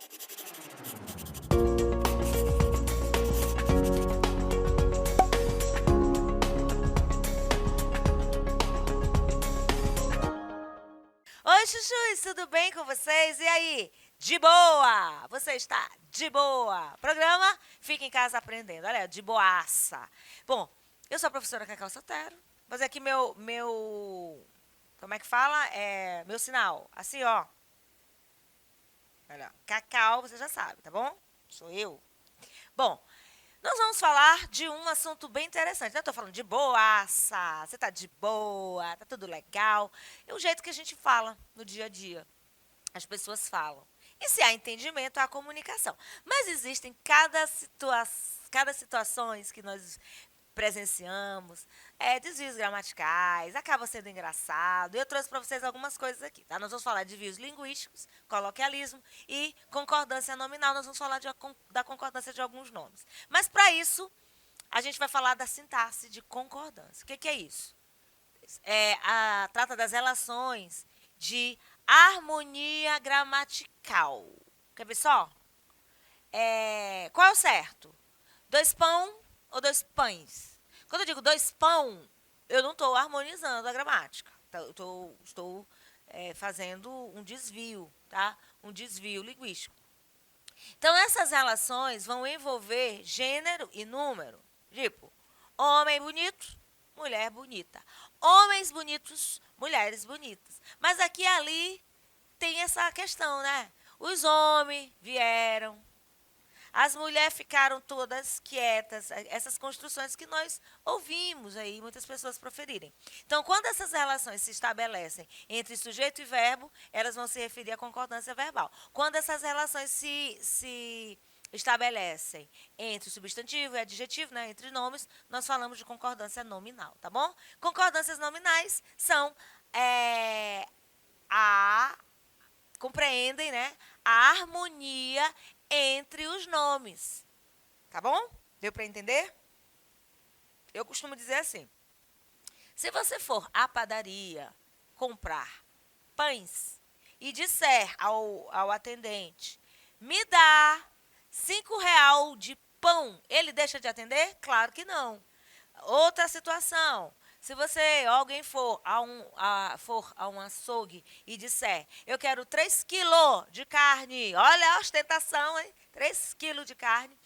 Oi, chuchus, tudo bem com vocês? E aí? De boa? Você está de boa? Programa Fica em Casa Aprendendo. Olha, de boaça. Bom, eu sou a professora Cacau Sotero. Vou fazer aqui como é que fala? Meu sinal. Assim, ó. Olha, Cacau, você já sabe, tá bom? Sou eu. Bom, nós vamos falar de um assunto bem interessante. Eu estou falando de boaça. Você está de boa? Tá tudo legal? É o jeito que a gente fala no dia a dia. As pessoas falam. E se há entendimento, há comunicação. Mas existem cada situações que nós presenciamos, desvios gramaticais, acaba sendo engraçado. Eu trouxe para vocês algumas coisas aqui, tá? Nós vamos falar de desvios linguísticos, coloquialismo e concordância nominal. Nós vamos falar da concordância de alguns nomes. Mas para isso, a gente vai falar da sintaxe de concordância. O que é isso? Trata das relações de harmonia gramatical. Quer ver só? Qual é o certo? Dois pão ou dois pães? Quando eu digo dois pão, eu não estou harmonizando a gramática. Estou fazendo um desvio, tá? Um desvio linguístico. Então, essas relações vão envolver gênero e número. Tipo, homem bonito, mulher bonita. Homens bonitos, mulheres bonitas. Mas aqui e ali tem essa questão, né? Os homens vieram, as mulheres ficaram todas quietas, essas construções que nós ouvimos aí muitas pessoas proferirem. Então, quando essas relações se estabelecem entre sujeito e verbo, elas vão se referir à concordância verbal. Quando essas relações se estabelecem entre substantivo e adjetivo, né, entre nomes, nós falamos de concordância nominal, tá bom? Concordâncias nominais são compreendem, né, a harmonia entre os nomes. Tá bom? Deu para entender? Eu costumo dizer assim: se você for à padaria comprar pães e disser ao atendente, me dá R$ 5 de pão, ele deixa de atender? Claro que não. Outra situação: se alguém for a um açougue e disser, eu quero 3 quilos de carne, olha a ostentação, hein? 3 quilos de carne,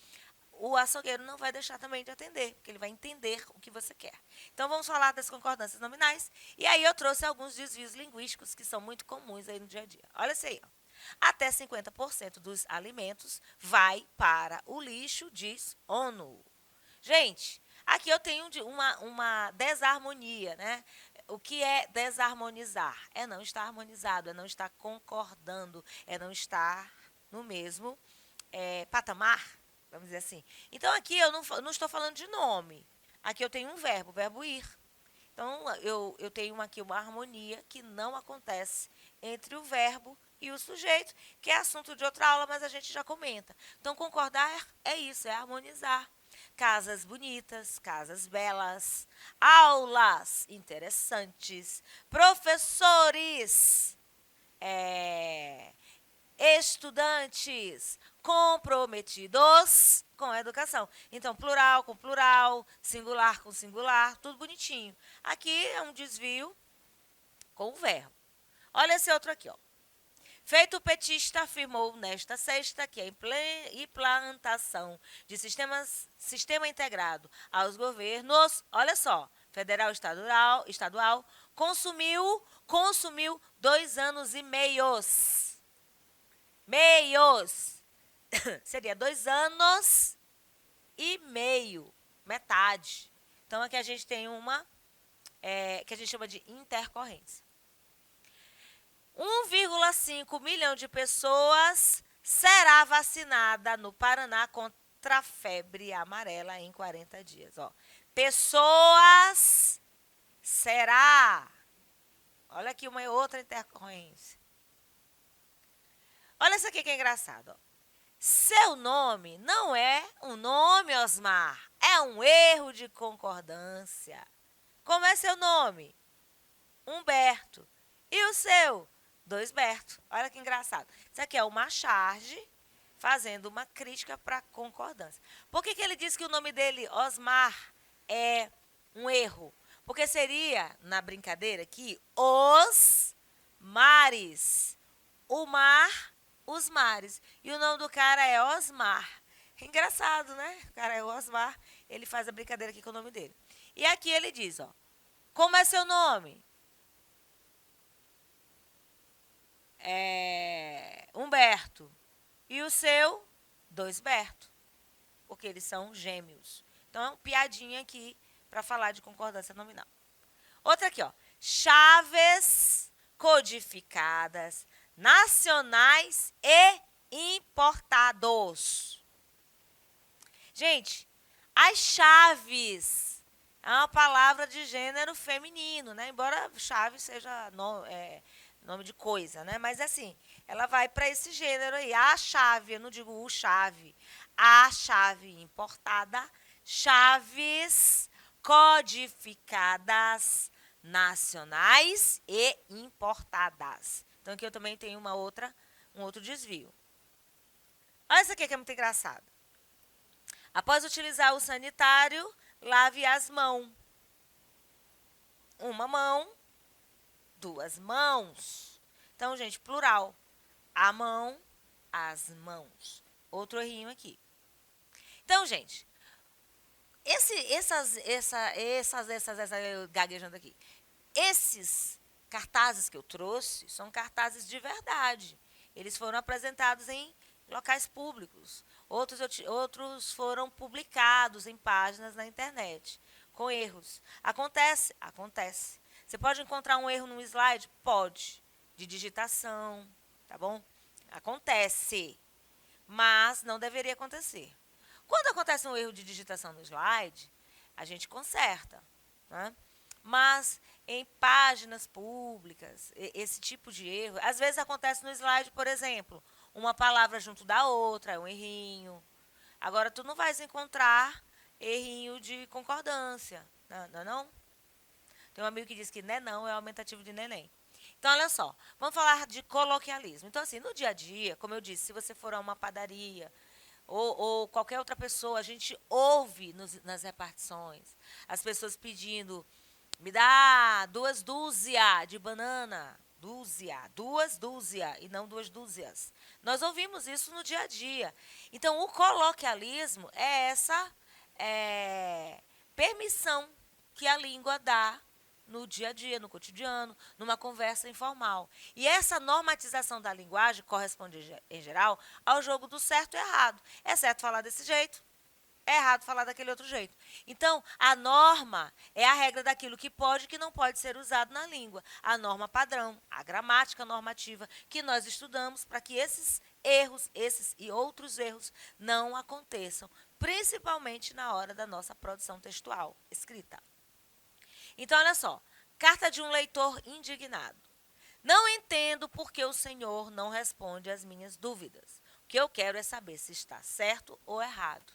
o açougueiro não vai deixar também de atender, porque ele vai entender o que você quer. Então, vamos falar das concordâncias nominais. E aí eu trouxe alguns desvios linguísticos que são muito comuns aí no dia a dia. Olha isso aí, ó. Até 50% dos alimentos vai para o lixo, diz ONU. Gente, aqui eu tenho uma desarmonia, né? O que é desarmonizar? É não estar harmonizado, é não estar concordando, é não estar no mesmo patamar, vamos dizer assim. Então, aqui eu não estou falando de nome. Aqui eu tenho um verbo, o verbo ir. Então, eu tenho aqui uma harmonia que não acontece entre o verbo e o sujeito, que é assunto de outra aula, mas a gente já comenta. Então, concordar é isso, é harmonizar. Casas bonitas, casas belas, aulas interessantes, professores, estudantes comprometidos com a educação. Então, plural com plural, singular com singular, tudo bonitinho. Aqui é um desvio com o verbo. Olha esse outro aqui, ó. Feito petista afirmou nesta sexta que a implantação de sistema integrado aos governos, olha só, federal e estadual, consumiu 2 anos e meios. Seria 2 anos e meio, metade. Então, aqui a gente tem uma que a gente chama de intercorrência. 1,5 milhão de pessoas será vacinada no Paraná contra a febre amarela em 40 dias. Ó. Pessoas será. Olha aqui uma outra intercorrência. Olha isso aqui que é engraçado. Ó. Seu nome não é um nome, Osmar. É um erro de concordância. Como é seu nome? Humberto. E o seu? Doisberto. Olha que engraçado. Isso aqui é uma charge fazendo uma crítica para concordância. Por que ele diz que o nome dele, Osmar, é um erro? Porque seria, na brincadeira aqui, os mares. O mar, os mares. E o nome do cara é Osmar. Engraçado, né? O cara é Osmar, ele faz a brincadeira aqui com o nome dele. E aqui ele diz, ó, como é seu nome? Humberto. E o seu? Doisberto. Porque eles são gêmeos. Então, é uma piadinha aqui para falar de concordância nominal. Outra aqui, ó. Chaves codificadas, nacionais e importados. Gente, as chaves é uma palavra de gênero feminino, né? Embora chave seja nome de coisa, né? Mas assim, ela vai para esse gênero aí. A chave, eu não digo o chave. A chave importada, chaves codificadas, nacionais e importadas. Então aqui eu também tenho um outro desvio. Olha isso aqui que é muito engraçado. Após utilizar o sanitário, lave as mãos. Uma mão, duas mãos. Então, gente, plural. A mão, as mãos. Outro errinho aqui. Então, gente, gaguejando aqui. Esses cartazes que eu trouxe são cartazes de verdade. Eles foram apresentados em locais públicos. Outros foram publicados em páginas na internet, com erros. Acontece? Acontece. Você pode encontrar um erro no slide? Pode. De digitação, tá bom? Acontece. Mas não deveria acontecer. Quando acontece um erro de digitação no slide, a gente conserta, né? Mas em páginas públicas, esse tipo de erro, às vezes acontece no slide, por exemplo, uma palavra junto da outra, é um errinho. Agora, tu não vais encontrar errinho de concordância, não? Tem um amigo que diz que não é aumentativo de neném. Então, olha só, vamos falar de coloquialismo. Então, assim, no dia a dia, como eu disse, se você for a uma padaria ou qualquer outra pessoa, a gente ouve nas repartições as pessoas pedindo, me dá 2 dúzias de banana. Duas dúzias e não 2 dúzias. Nós ouvimos isso no dia a dia. Então, o coloquialismo é essa permissão que a língua dá no dia a dia, no cotidiano, numa conversa informal. E essa normatização da linguagem corresponde, em geral, ao jogo do certo e errado. É certo falar desse jeito, é errado falar daquele outro jeito. Então, a norma é a regra daquilo que pode e que não pode ser usado na língua. A norma padrão, a gramática normativa que nós estudamos para que esses erros, esses e outros erros não aconteçam, principalmente na hora da nossa produção textual escrita. Então, olha só, carta de um leitor indignado. Não entendo por que o senhor não responde às minhas dúvidas. O que eu quero é saber se está certo ou errado.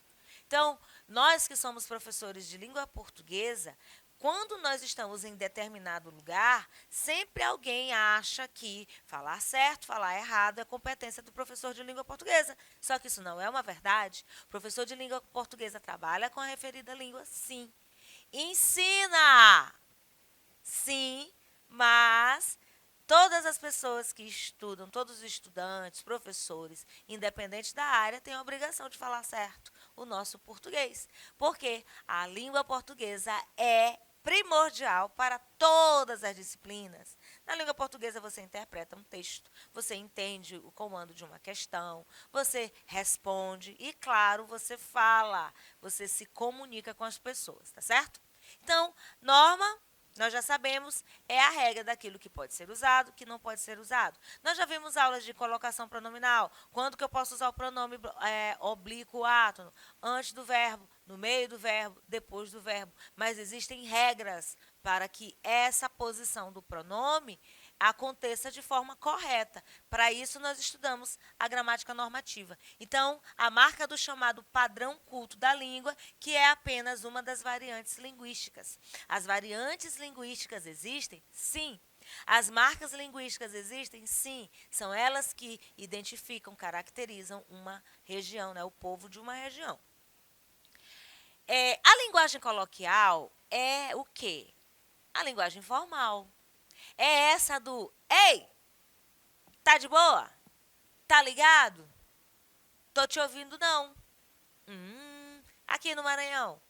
Então, nós que somos professores de língua portuguesa, quando nós estamos em determinado lugar, sempre alguém acha que falar certo, falar errado é competência do professor de língua portuguesa. Só que isso não é uma verdade. O professor de língua portuguesa trabalha com a referida língua, sim. Ensina! Sim, mas todas as pessoas que estudam, todos os estudantes, professores, independente da área, têm a obrigação de falar certo o nosso português. Porque a língua portuguesa é primordial para todas as disciplinas. Na língua portuguesa você interpreta um texto, você entende o comando de uma questão, você responde e, claro, você fala, você se comunica com as pessoas, tá certo? Então, norma, nós já sabemos, é a regra daquilo que pode ser usado, que não pode ser usado. Nós já vimos aulas de colocação pronominal. Quando que eu posso usar o pronome oblíquo átono? Antes do verbo, no meio do verbo, depois do verbo. Mas existem regras para que essa posição do pronome aconteça de forma correta. Para isso, nós estudamos a gramática normativa. Então, a marca do chamado padrão culto da língua, que é apenas uma das variantes linguísticas. As variantes linguísticas existem? Sim. As marcas linguísticas existem? Sim. São elas que identificam, caracterizam uma região, né? O povo de uma região. A linguagem coloquial é o quê? A linguagem formal. É essa do, ei, tá de boa? Tá ligado? Tô te ouvindo não. Aqui no Maranhão.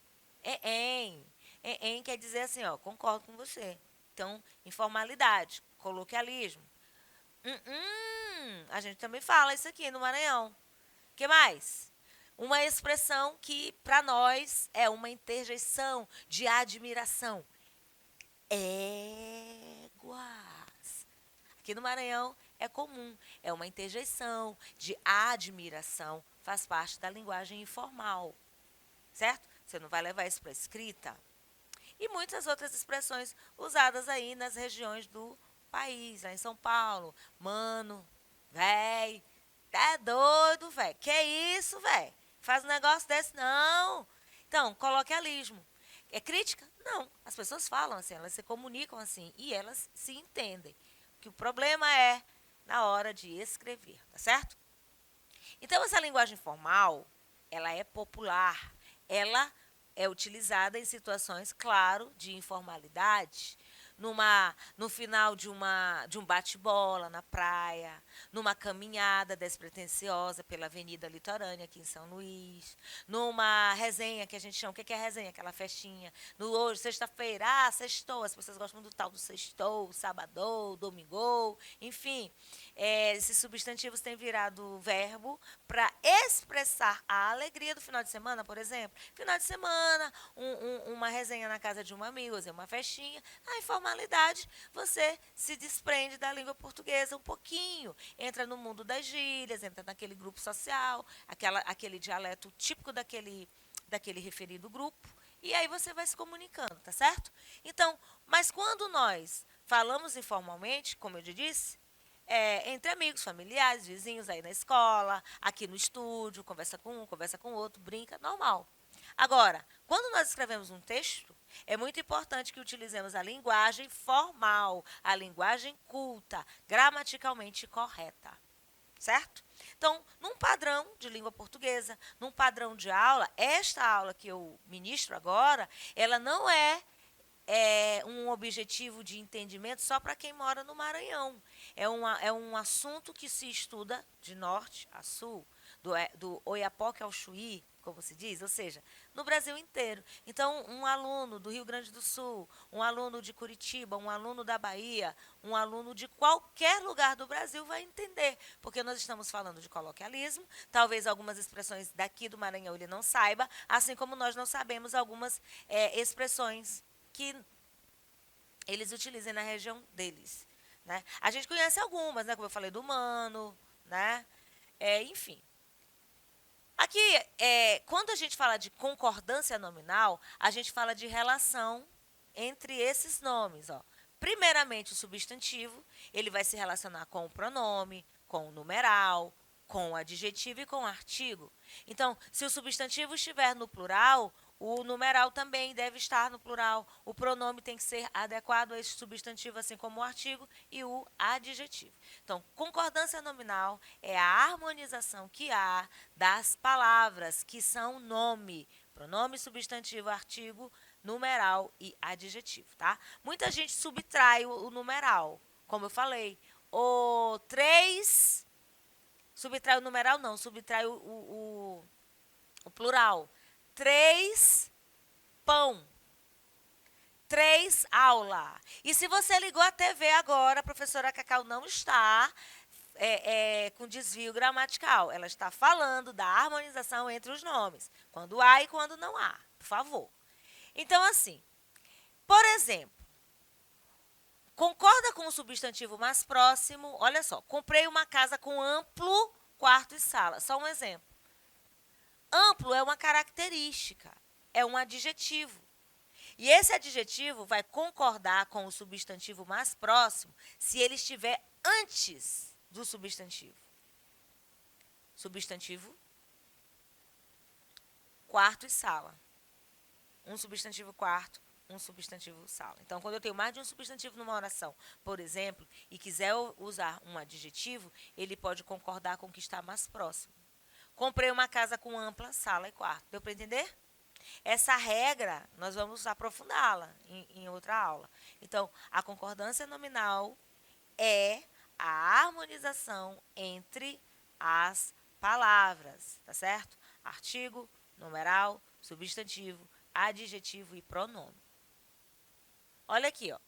Em. Em quer dizer assim, ó, concordo com você. Então, informalidade, coloquialismo. A gente também fala isso aqui no Maranhão. O que mais? Uma expressão que, para nós, é uma interjeição de admiração. Éguas. Aqui no Maranhão é comum. É uma interjeição de admiração. Faz parte da linguagem informal. Certo? Você não vai levar isso para escrita. E muitas outras expressões usadas aí nas regiões do país, lá em São Paulo. Mano, véi, tá doido, véi. Que isso, véi? Faz um negócio desse, não. Então, coloquialismo. É crítica? Não. As pessoas falam assim, elas se comunicam assim e elas se entendem. Que o problema é na hora de escrever, tá certo? Então, essa linguagem formal, ela é popular. Ela é utilizada em situações, claro, de informalidade, no final de um bate-bola na praia, numa caminhada despretensiosa pela Avenida Litorânea aqui em São Luís, numa resenha que a gente chama, o que é resenha? Aquela festinha, no hoje, sexta-feira, sextou, as pessoas gostam do tal do sextou, sabadou, domingou, enfim, esses substantivos têm virado verbo para expressar a alegria do final de semana, por exemplo. Final de semana, uma resenha na casa de um amigo, uma festinha. A informalidade, você se desprende da língua portuguesa um pouquinho. Entra no mundo das gírias, entra naquele grupo social, aquele dialeto típico daquele referido grupo. E aí você vai se comunicando, tá certo? Então, mas quando nós falamos informalmente, como eu já disse, entre amigos, familiares, vizinhos aí na escola, aqui no estúdio, conversa com um, conversa com o outro, brinca, normal. Agora, quando nós escrevemos um texto, é muito importante que utilizemos a linguagem formal, a linguagem culta, gramaticalmente correta. Certo? Então, num padrão de língua portuguesa, num padrão de aula, esta aula que eu ministro agora, ela não é um objetivo de entendimento só para quem mora no Maranhão. É um assunto que se estuda de norte a sul, do Oiapoque ao Chuí, como se diz, ou seja, no Brasil inteiro. Então, um aluno do Rio Grande do Sul, um aluno de Curitiba, um aluno da Bahia, um aluno de qualquer lugar do Brasil vai entender, porque nós estamos falando de coloquialismo, talvez algumas expressões daqui do Maranhão ele não saiba, assim como nós não sabemos algumas expressões que eles utilizem na região deles. Né? A gente conhece algumas, né? Como eu falei, do humano, né? Enfim. Aqui, quando a gente fala de concordância nominal, a gente fala de relação entre esses nomes. Ó. Primeiramente, o substantivo, ele vai se relacionar com o pronome, com o numeral, com o adjetivo e com o artigo. Então, se o substantivo estiver no plural, o numeral também deve estar no plural. O pronome tem que ser adequado a esse substantivo, assim como o artigo e o adjetivo. Então, concordância nominal é a harmonização que há das palavras que são nome, pronome, substantivo, artigo, numeral e adjetivo, tá? Muita gente subtrai o numeral, como eu falei. O 3 subtrai o numeral, não, subtrai o plural. 3 pão. 3 aula. E se você ligou a TV agora, a professora Cacau não está com desvio gramatical. Ela está falando da harmonização entre os nomes. Quando há e quando não há. Por favor. Então, assim, por exemplo, concorda com o substantivo mais próximo? Olha só, comprei uma casa com amplo quarto e sala. Só um exemplo. Amplo é uma característica, é um adjetivo. E esse adjetivo vai concordar com o substantivo mais próximo se ele estiver antes do substantivo. Substantivo, quarto e sala. Um substantivo quarto, um substantivo sala. Então, quando eu tenho mais de um substantivo numa oração, por exemplo, e quiser usar um adjetivo, ele pode concordar com o que está mais próximo. Comprei uma casa com ampla sala e quarto. Deu para entender? Essa regra, nós vamos aprofundá-la em outra aula. Então, a concordância nominal é a harmonização entre as palavras, tá certo? Artigo, numeral, substantivo, adjetivo e pronome. Olha aqui, ó.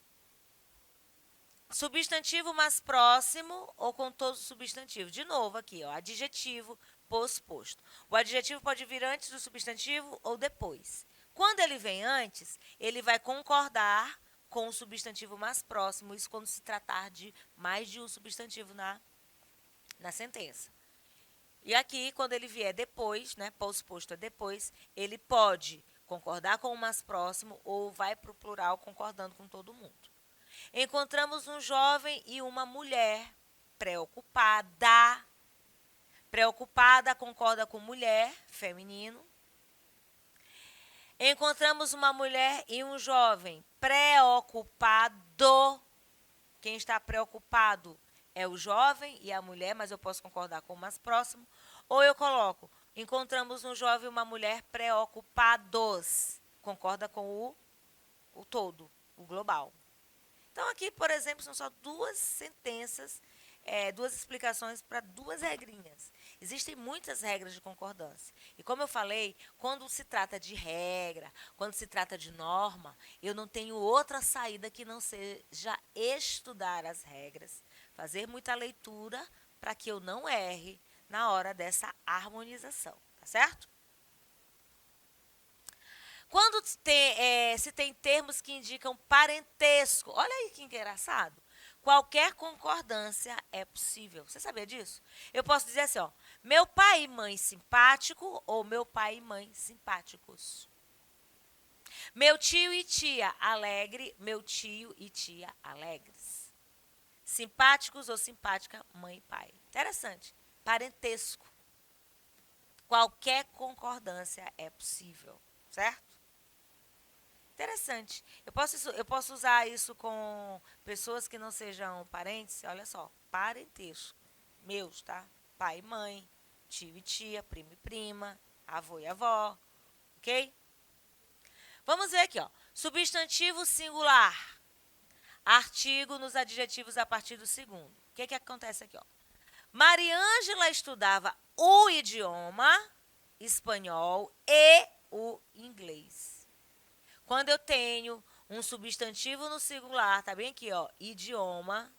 Substantivo mais próximo ou com todos os substantivos. De novo aqui, ó, adjetivo posposto. O adjetivo pode vir antes do substantivo ou depois. Quando ele vem antes, ele vai concordar com o substantivo mais próximo, isso quando se tratar de mais de um substantivo na sentença. E aqui, quando ele vier depois, né, posposto é depois, ele pode concordar com o mais próximo ou vai para o plural concordando com todo mundo. Encontramos um jovem e uma mulher preocupada. Preocupada concorda com mulher, feminino. Encontramos uma mulher e um jovem preocupado. Quem está preocupado é o jovem e a mulher, mas eu posso concordar com o mais próximo. Ou eu coloco, encontramos um jovem e uma mulher preocupados. Concorda com o todo, o global. Então, aqui, por exemplo, são só duas sentenças, duas explicações para duas regrinhas. Existem muitas regras de concordância. E como eu falei, quando se trata de regra, quando se trata de norma, eu não tenho outra saída que não seja estudar as regras, fazer muita leitura para que eu não erre na hora dessa harmonização, tá certo? Quando se tem termos que indicam parentesco, olha aí que engraçado. Qualquer concordância é possível. Você sabia disso? Eu posso dizer assim, ó, meu pai e mãe simpático ou meu pai e mãe simpáticos. Meu tio e tia alegre, meu tio e tia alegres. Simpáticos ou simpática, mãe e pai. Interessante. Parentesco. Qualquer concordância é possível, certo? Interessante. Eu posso usar isso com pessoas que não sejam parentes. Olha só, parentesco. Meus, tá? Pai e mãe, tio e tia, primo e prima, avô e avó. Ok? Vamos ver aqui, ó. Substantivo singular. Artigo nos adjetivos a partir do segundo. O que acontece aqui, ó? Mariângela estudava o idioma espanhol e o inglês. Quando eu tenho um substantivo no singular, tá bem aqui, ó, idioma,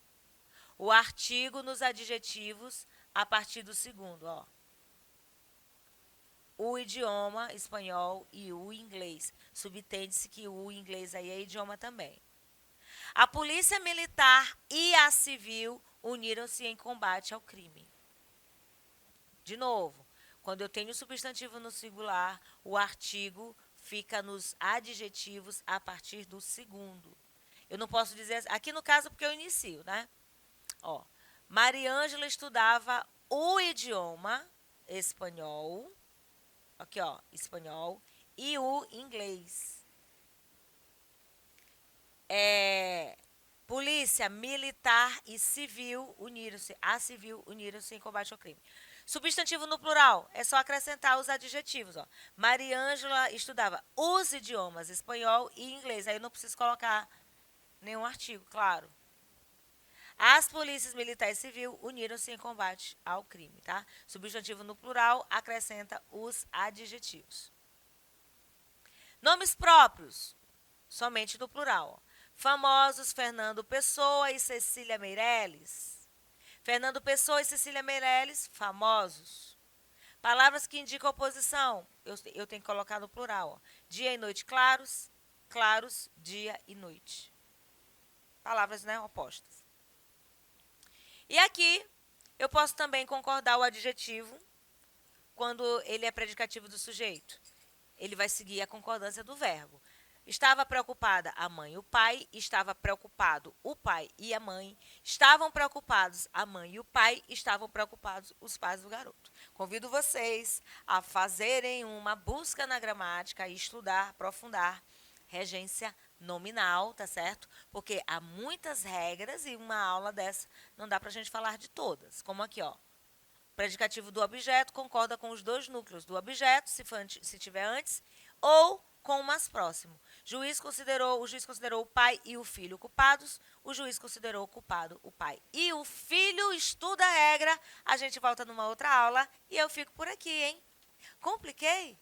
o artigo nos adjetivos a partir do segundo, ó. O idioma espanhol e o inglês. Subtende-se que o inglês aí é idioma também. A polícia militar e a civil uniram-se em combate ao crime. De novo, quando eu tenho o substantivo no singular, o artigo fica nos adjetivos a partir do segundo. Eu não posso dizer, aqui no caso porque eu inicio, né? Ó, Mariângela estudava o idioma espanhol, aqui ó, espanhol, e o inglês. Polícia, militar e civil uniram-se em combate ao crime. Substantivo no plural, é só acrescentar os adjetivos. Ó. Mariângela estudava os idiomas espanhol e inglês. Aí eu não preciso colocar nenhum artigo, claro. As polícias militar e civil uniram-se em combate ao crime, tá? Substantivo no plural, acrescenta os adjetivos. Nomes próprios, somente no plural. Ó. Famosos Fernando Pessoa e Cecília Meirelles. Fernando Pessoa e Cecília Meirelles, famosos. Palavras que indicam oposição, eu tenho que colocar no plural. Ó. Dia e noite claros, claros, dia e noite. Palavras, né, opostas. E aqui, eu posso também concordar o adjetivo quando ele é predicativo do sujeito. Ele vai seguir a concordância do verbo. Estava preocupada a mãe e o pai, estava preocupado o pai e a mãe, estavam preocupados a mãe e o pai, estavam preocupados os pais do garoto. Convido vocês a fazerem uma busca na gramática e estudar, aprofundar regência nominal, tá certo? Porque há muitas regras e uma aula dessa não dá pra gente falar de todas. Como aqui, ó. Predicativo do objeto concorda com os dois núcleos do objeto, se tiver antes, ou com o mais próximo. O juiz considerou o pai e o filho culpados, o juiz considerou o culpado o pai e o filho. Estuda a regra, a gente volta numa outra aula e eu fico por aqui, hein? Compliquei?